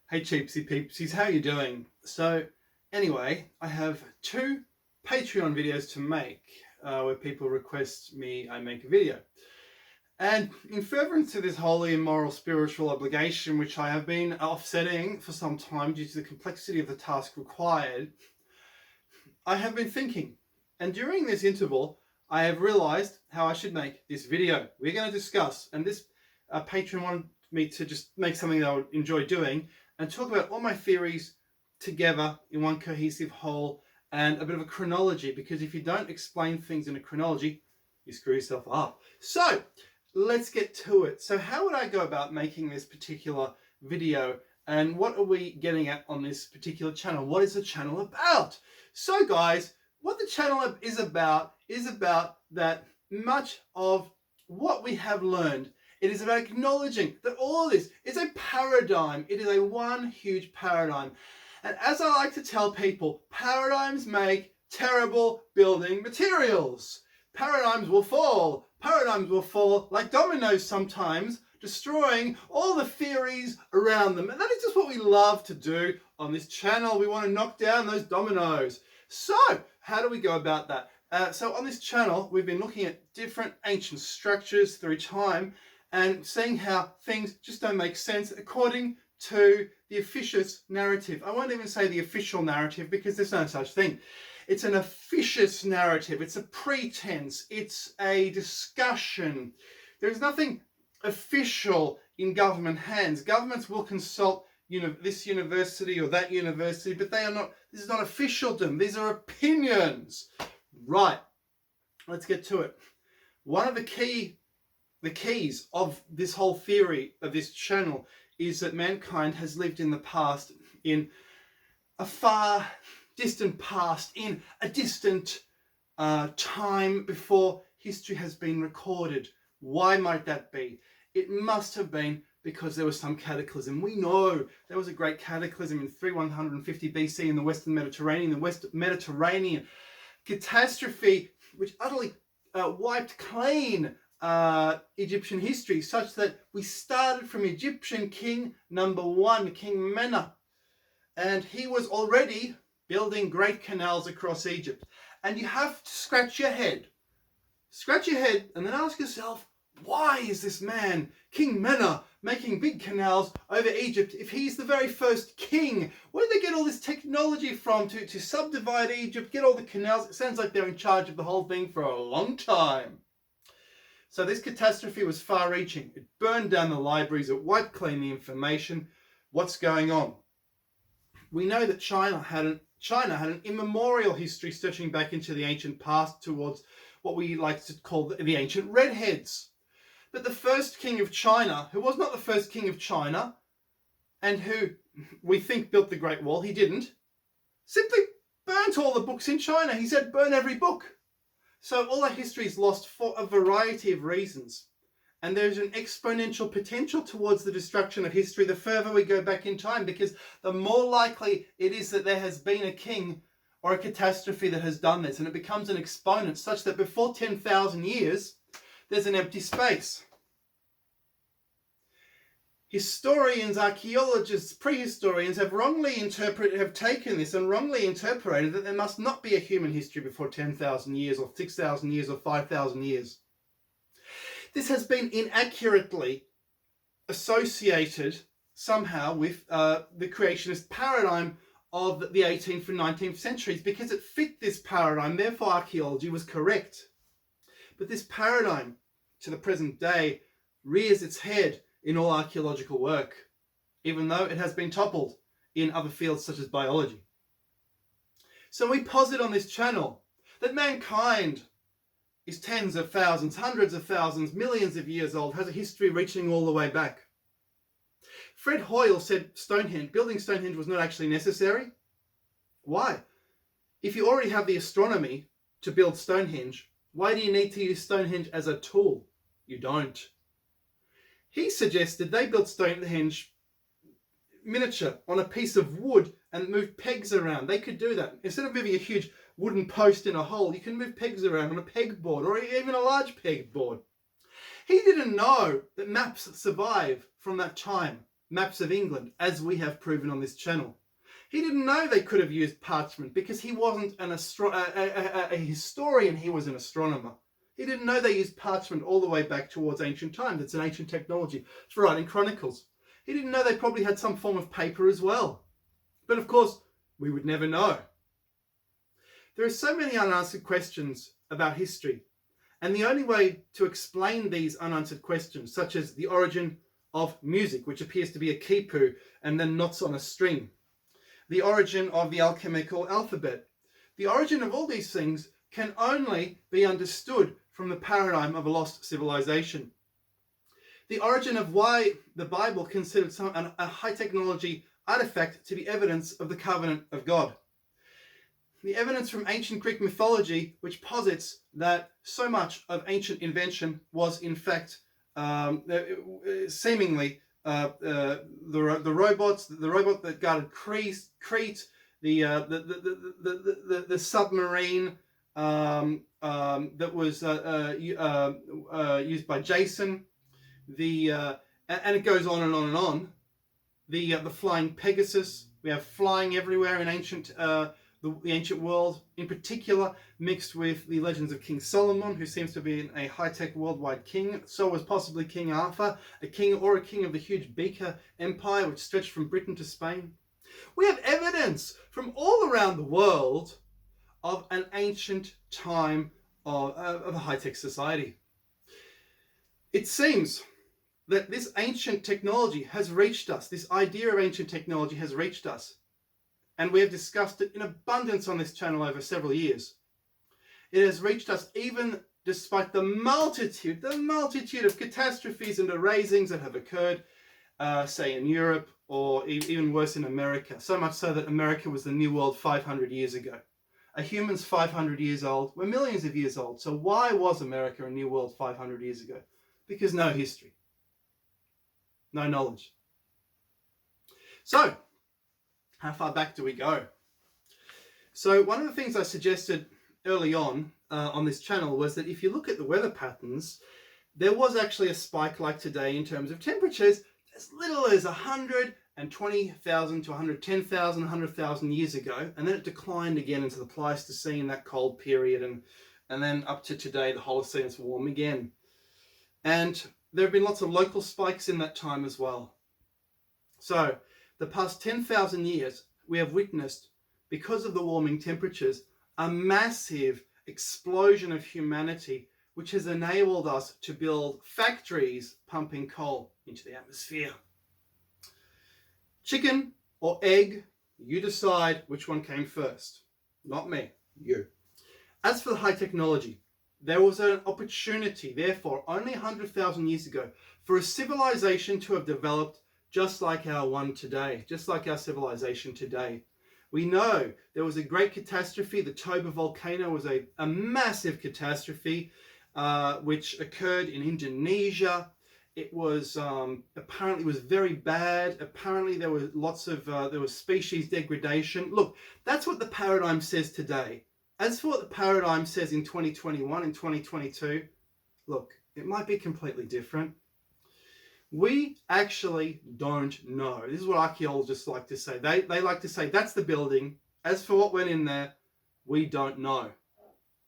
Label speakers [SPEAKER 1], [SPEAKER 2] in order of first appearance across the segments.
[SPEAKER 1] Hey cheapsy peepsies, how you doing? So anyway, I have 2 Patreon videos to make where people request me I make a video. And in furtherance to this holy and moral spiritual obligation, which I have been offsetting for some time due to the complexity of the task required, I have been thinking. And during this interval, I have realized how I should make this video. We're going to discuss, and this patron wanted me to just make something that I would enjoy doing, and talk about all my theories together in one cohesive whole and a bit of a chronology, because if you don't explain things in a chronology, you screw yourself up. So let's get to it. So how would I go about making this particular video, and what are we getting at on this particular channel? What is the channel about? So guys, what the channel is about that much of what we have learned, it is about acknowledging that all of this is a paradigm. It is a one huge paradigm. And as I like to tell people, paradigms make terrible building materials. Paradigms will fall. Paradigms will fall like dominoes sometimes, destroying all the theories around them. And that is just what we love to do on this channel. We want to knock down those dominoes. So how do we go about that? So on this channel, we've been looking at different ancient structures through time and seeing how things just don't make sense according to the officious narrative. I won't even say the official narrative, because there's no such thing. It's an officious narrative. It's a pretense. It's a discussion. There's nothing official in government hands. Governments will consult this university or that university, but they are not, this is not officialdom. These are opinions. Right, let's get to it. One of the keys of this whole theory of this channel is that mankind has lived in the past, in a far distant past, in a distant time before history has been recorded. Why might that be? It must have been because there was some cataclysm. We know there was a great cataclysm in 3150 BC in the Western Mediterranean. The West Mediterranean catastrophe which utterly wiped clean Egyptian history, such that we started from Egyptian king number 1, King Mena, and he was already building great canals across Egypt. And you have to scratch your head and then ask yourself, why is this man, King Mena, making big canals over Egypt if he's the very first king? Where did they get all this technology from to subdivide Egypt, get all the canals? It sounds like they're in charge of the whole thing for a long time. So this catastrophe was far-reaching. It burned down the libraries, it wiped clean the information. What's going on? We know that China had an immemorial history stretching back into the ancient past towards what we like to call the ancient redheads. But the first king of China, who was not the first king of China, and who we think built the Great Wall, he didn't, simply burnt all the books in China. He said, burn every book. So all our history is lost for a variety of reasons. And there's an exponential potential towards the destruction of history the further we go back in time, because the more likely it is that there has been a king or a catastrophe that has done this, and it becomes an exponent such that before 10,000 years, there's an empty space. Historians, archaeologists, prehistorians have taken this and wrongly interpreted that there must not be a human history before 10,000 years or 6,000 years or 5,000 years. This has been inaccurately associated somehow with the creationist paradigm of the 18th and 19th centuries, because it fit this paradigm. Therefore, archaeology was correct. But this paradigm, to the present day, rears its head in all archaeological work, even though it has been toppled in other fields such as biology. So we posit on this channel that mankind is tens of thousands, hundreds of thousands, millions of years old, has a history reaching all the way back. Fred Hoyle said building Stonehenge was not actually necessary. Why? If you already have the astronomy to build Stonehenge, why do you need to use Stonehenge as a tool? You don't. He suggested they built Stonehenge miniature on a piece of wood and moved pegs around. They could do that. Instead of moving a huge wooden post in a hole, you can move pegs around on a pegboard, or even a large pegboard. He didn't know that maps survive from that time. maps of England, as we have proven on this channel. He didn't know they could have used parchment because he wasn't a historian, he was an astronomer. He didn't know they used parchment all the way back towards ancient times. It's an ancient technology for writing chronicles. He didn't know they probably had some form of paper as well. But of course, we would never know. There are so many unanswered questions about history. And the only way to explain these unanswered questions, such as the origin of music, which appears to be a quipu and then knots on a string, the origin of the alchemical alphabet, the origin of all these things can only be understood from the paradigm of a lost civilization. The origin of why the Bible considered a high technology artifact to be evidence of the covenant of God. The evidence from ancient Greek mythology, which posits that so much of ancient invention was in fact seemingly the robot that guarded Crete, the submarine that was used by Jason, and it goes on and on and on. The flying Pegasus. We have flying everywhere in the ancient world, in particular mixed with the legends of King Solomon, who seems to be a high-tech worldwide king. So was possibly King Arthur, a king of the huge Beaker Empire, which stretched from Britain to Spain. We have evidence from all around the world of an ancient time of a high-tech society. It seems that this ancient technology has reached us. This idea of ancient technology has reached us. And we have discussed it in abundance on this channel over several years. It has reached us even despite the multitude of catastrophes and erasings that have occurred, say in Europe or even worse in America. So much so that America was the New World 500 years ago. A human's 500 years old. We're millions of years old. So why was America a New World 500 years ago? Because no history. No knowledge. So, how far back do we go? So one of the things I suggested early on this channel was that if you look at the weather patterns, there was actually a spike like today in terms of temperatures as little as 120,000 to 110,000, 100,000 years ago, and then it declined again into the Pleistocene, that cold period, and then up to today, the Holocene, it's warm again. And there have been lots of local spikes in that time as well. So the past 10,000 years, we have witnessed, because of the warming temperatures, a massive explosion of humanity, which has enabled us to build factories pumping coal into the atmosphere. Chicken or egg, you decide which one came first. Not me, you. As for the high technology, there was an opportunity, therefore, only 100,000 years ago, for a civilization to have developed just like our one today, just like our civilization today. We know there was a great catastrophe. The Toba volcano was a massive catastrophe which occurred in Indonesia. It was apparently was very bad. Apparently there was lots of there was species degradation. Look, that's what the paradigm says today. As for what the paradigm says in 2021 and 2022, look, it might be completely different. We actually don't know. This is what archaeologists like to say. They like to say, that's the building. As for what went in there, we don't know.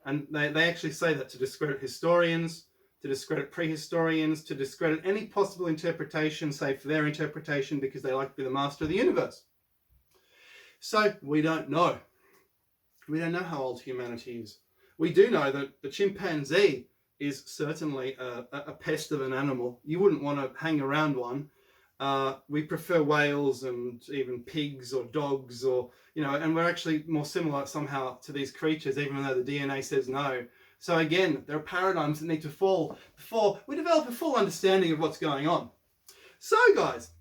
[SPEAKER 1] And they actually say that to discredit historians, to discredit prehistorians, to discredit any possible interpretation, save for their interpretation, because they like to be the master of the universe. So we don't know. We don't know how old humanity is. We do know that the chimpanzee is certainly a pest of an animal. You wouldn't want to hang around one. We prefer whales and even pigs or dogs, or, you know, and we're actually more similar somehow to these creatures, even though the DNA says no. So again, there are paradigms that need to fall before we develop a full understanding of what's going on. So guys,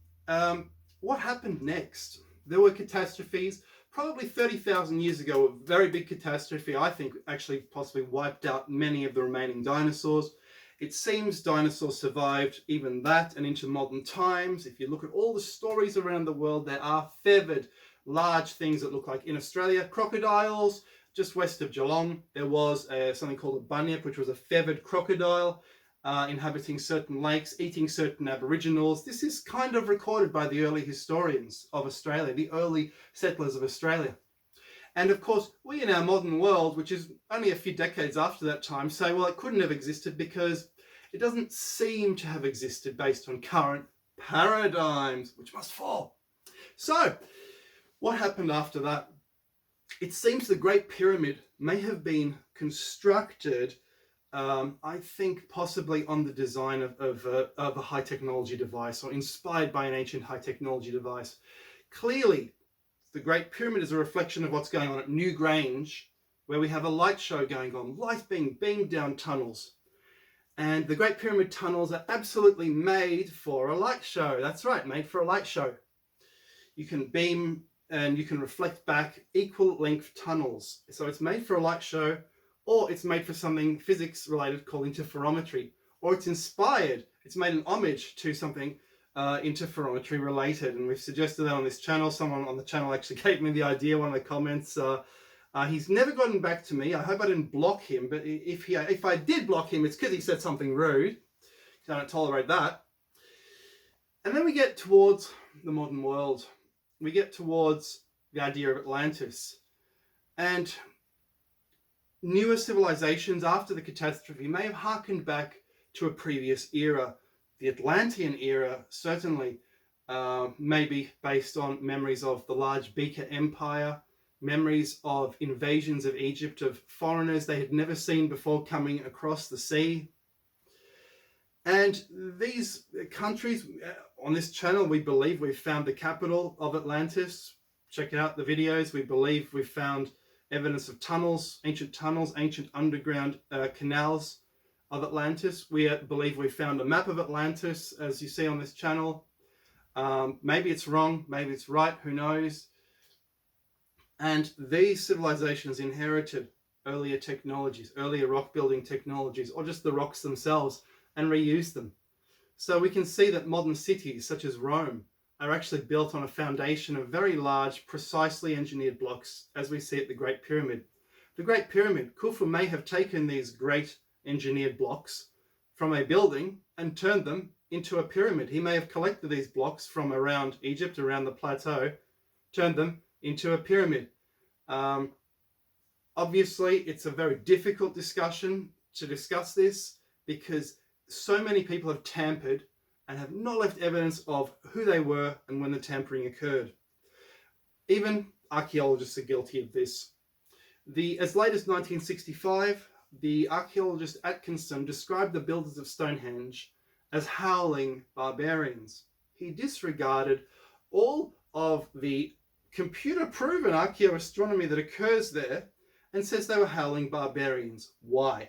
[SPEAKER 1] what happened next? There were catastrophes. Probably 30,000 years ago, a very big catastrophe, I think, actually possibly wiped out many of the remaining dinosaurs. It seems dinosaurs survived even that and into modern times. If you look at all the stories around the world, there are feathered, large things that look like, in Australia, crocodiles. Just west of Geelong, there was something called a bunyip, which was a feathered crocodile. inhabiting certain lakes, eating certain aboriginals. This is kind of recorded by the early historians of Australia, the early settlers of Australia. And of course, we in our modern world, which is only a few decades after that time, say, well, it couldn't have existed because it doesn't seem to have existed based on current paradigms, which must fall. So, what happened after that? It seems the Great Pyramid may have been constructed, I think possibly on the design of a high technology device, or inspired by an ancient high technology device. Clearly, the Great Pyramid is a reflection of what's going on at Newgrange, where we have a light show going on, light being beamed down tunnels. And the Great Pyramid tunnels are absolutely made for a light show. That's right, made for a light show. You can beam and you can reflect back equal length tunnels. So it's made for a light show, or it's made for something physics related called interferometry, or it's inspired, it's made an homage to something interferometry related. And we've suggested that on this channel. Someone on the channel actually gave me the idea, one of the comments. He's never gotten back to me. I hope I didn't block him, but if I did block him, it's because he said something rude. I don't tolerate that. And then we get towards the modern world. We get towards the idea of Atlantis. And newer civilizations after the catastrophe may have harkened back to a previous era. The Atlantean era, certainly, maybe based on memories of the large Beaker Empire, memories of invasions of Egypt of foreigners they had never seen before coming across the sea. And these countries, on this channel, we believe we've found the capital of Atlantis. Check out the videos. We believe we've found evidence of tunnels, ancient underground canals of Atlantis. We believe we found a map of Atlantis, as you see on this channel. Maybe it's wrong, maybe it's right, who knows. And these civilizations inherited earlier technologies, earlier rock building technologies, or just the rocks themselves, and reused them. So we can see that modern cities, such as Rome, are actually built on a foundation of very large, precisely engineered blocks, as we see at the Great Pyramid. The Great Pyramid, Khufu may have taken these great engineered blocks from a building and turned them into a pyramid. He may have collected these blocks from around Egypt, around the plateau, turned them into a pyramid. Obviously, it's a very difficult discussion to discuss this because so many people have tampered and have not left evidence of who they were and when the tampering occurred. Even archaeologists are guilty of this. As late as 1965, the archaeologist Atkinson described the builders of Stonehenge as howling barbarians. He disregarded all of the computer-proven archaeoastronomy that occurs there and says they were howling barbarians. Why?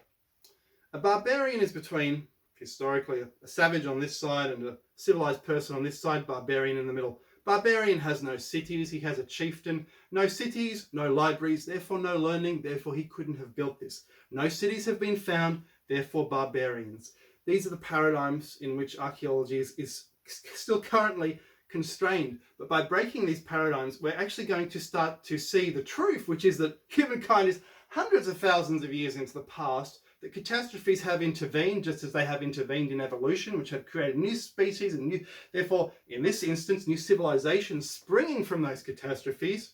[SPEAKER 1] A barbarian is between, historically, a savage on this side and a civilized person on this side, barbarian in the middle. Barbarian has no cities, he has a chieftain. No cities, no libraries, therefore no learning, therefore he couldn't have built this. No cities have been found, therefore barbarians. These are the paradigms in which archaeology is still currently constrained. But by breaking these paradigms, we're actually going to start to see the truth, which is that humankind is hundreds of thousands of years into the past, that catastrophes have intervened just as they have intervened in evolution, which have created new species and new, therefore, in this instance, new civilizations springing from those catastrophes.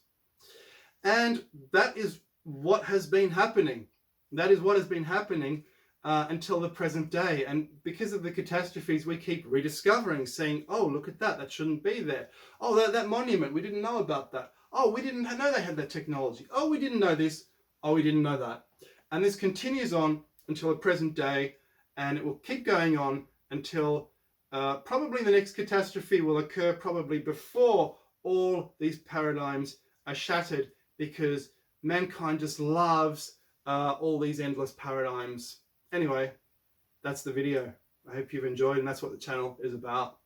[SPEAKER 1] And that is what has been happening. That is what has been happening until the present day. And because of the catastrophes, we keep rediscovering, saying, oh, look at that, that shouldn't be there. Oh, that monument, we didn't know about that. Oh, we didn't know they had that technology. Oh, we didn't know this. Oh, we didn't know that. And this continues on until the present day, and it will keep going on until probably the next catastrophe will occur probably before all these paradigms are shattered, because mankind just loves all these endless paradigms. Anyway, that's the video. I hope you've enjoyed, and that's what the channel is about.